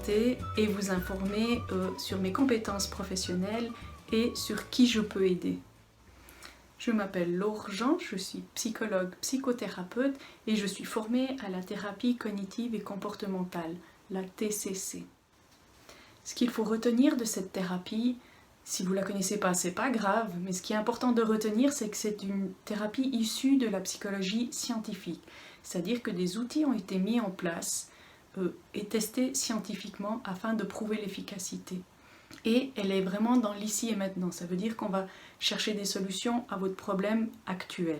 contacter et vous informer sur mes compétences professionnelles et sur qui je peux aider. Je m'appelle Laure Jean, je suis psychologue psychothérapeute et je suis formée à la thérapie cognitive et comportementale, la TCC. Ce qu'il faut retenir de cette thérapie, si vous ne la connaissez pas, c'est pas grave, mais ce qui est important de retenir, c'est que c'est une thérapie issue de la psychologie scientifique. C'est-à-dire que des outils ont été mis en place et testés scientifiquement afin de prouver l'efficacité. Et elle est vraiment dans l'ici et maintenant. Ça veut dire qu'on va chercher des solutions à votre problème actuel.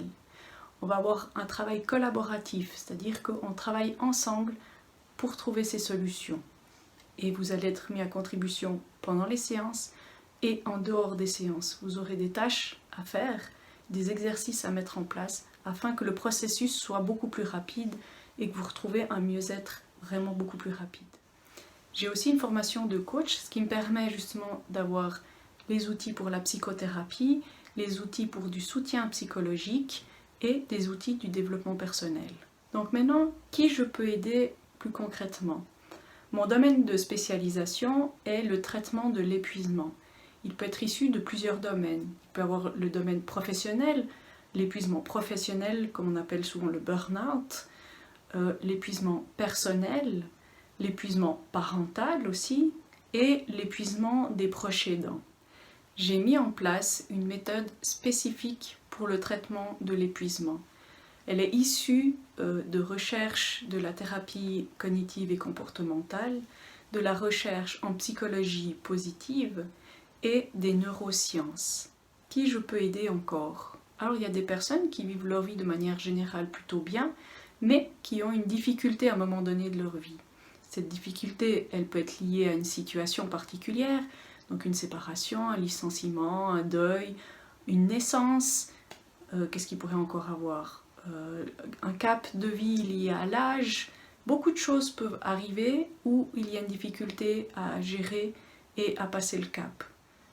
On va avoir un travail collaboratif, c'est-à-dire qu'on travaille ensemble pour trouver ces solutions. Et vous allez être mis à contribution pendant les séances et en dehors des séances. Vous aurez des tâches à faire, des exercices à mettre en place afin que le processus soit beaucoup plus rapide et que vous retrouvez un mieux-être vraiment beaucoup plus rapide. J'ai aussi une formation de coach, ce qui me permet justement d'avoir les outils pour la psychothérapie, les outils pour du soutien psychologique et des outils du développement personnel. Donc maintenant, qui je peux aider plus concrètement ? Mon domaine de spécialisation est le traitement de l'épuisement. Il peut être issu de plusieurs domaines. Il peut y avoir le domaine professionnel, l'épuisement professionnel, comme on appelle souvent le burn-out, l'épuisement personnel, l'épuisement parental aussi, et l'épuisement des proches aidants. J'ai mis en place une méthode spécifique pour le traitement de l'épuisement. Elle est issue de recherches de la thérapie cognitive et comportementale, de la recherche en psychologie positive et des neurosciences. Qui je peux aider encore ? Alors il y a des personnes qui vivent leur vie de manière générale plutôt bien, mais qui ont une difficulté à un moment donné de leur vie. Cette difficulté, elle peut être liée à une situation particulière, donc une séparation, un licenciement, un deuil, une naissance. Qu'est-ce qu'il pourrait encore avoir ? Un cap de vie lié à l'âge. Beaucoup de choses peuvent arriver où il y a une difficulté à gérer et à passer le cap.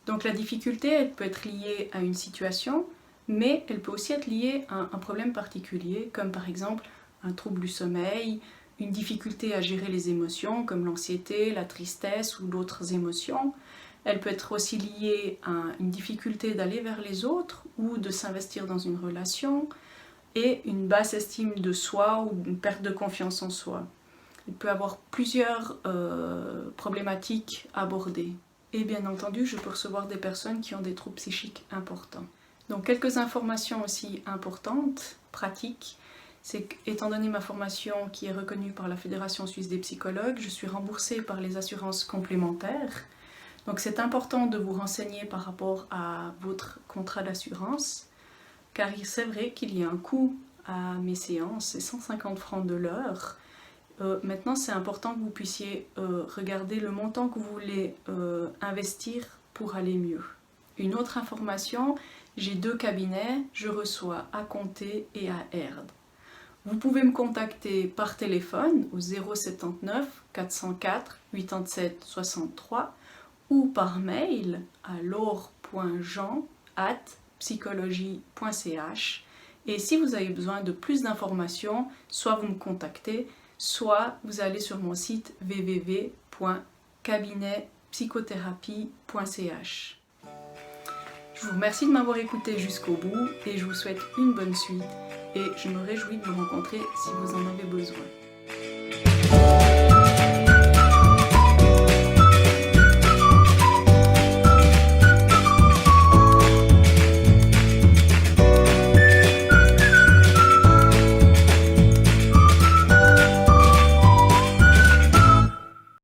Donc la difficulté, elle peut être liée à une situation, mais elle peut aussi être liée à un problème particulier, comme par exemple un trouble du sommeil, une difficulté à gérer les émotions, comme l'anxiété, la tristesse ou d'autres émotions. Elle peut être aussi liée à une difficulté d'aller vers les autres ou de s'investir dans une relation, et une basse estime de soi ou une perte de confiance en soi. Il peut y avoir plusieurs problématiques abordées. Et bien entendu, je peux recevoir des personnes qui ont des troubles psychiques importants. Donc quelques informations aussi importantes, pratiques, c'est qu'étant donné ma formation qui est reconnue par la Fédération suisse des psychologues, je suis remboursée par les assurances complémentaires. Donc c'est important de vous renseigner par rapport à votre contrat d'assurance, car c'est vrai qu'il y a un coût à mes séances, c'est 150 francs de l'heure. Maintenant, c'est important que vous puissiez regarder le montant que vous voulez investir pour aller mieux. Une autre information, j'ai 2 cabinets, je reçois à Comté et à Erde. Vous pouvez me contacter par téléphone au 079 404 87 63 ou par mail à laure.jean@psychologie.ch. Et si vous avez besoin de plus d'informations, soit vous me contactez, soit vous allez sur mon site www.cabinetpsychothérapie.ch. Je vous remercie de m'avoir écouté jusqu'au bout et je vous souhaite une bonne suite et je me réjouis de vous rencontrer si vous en avez besoin.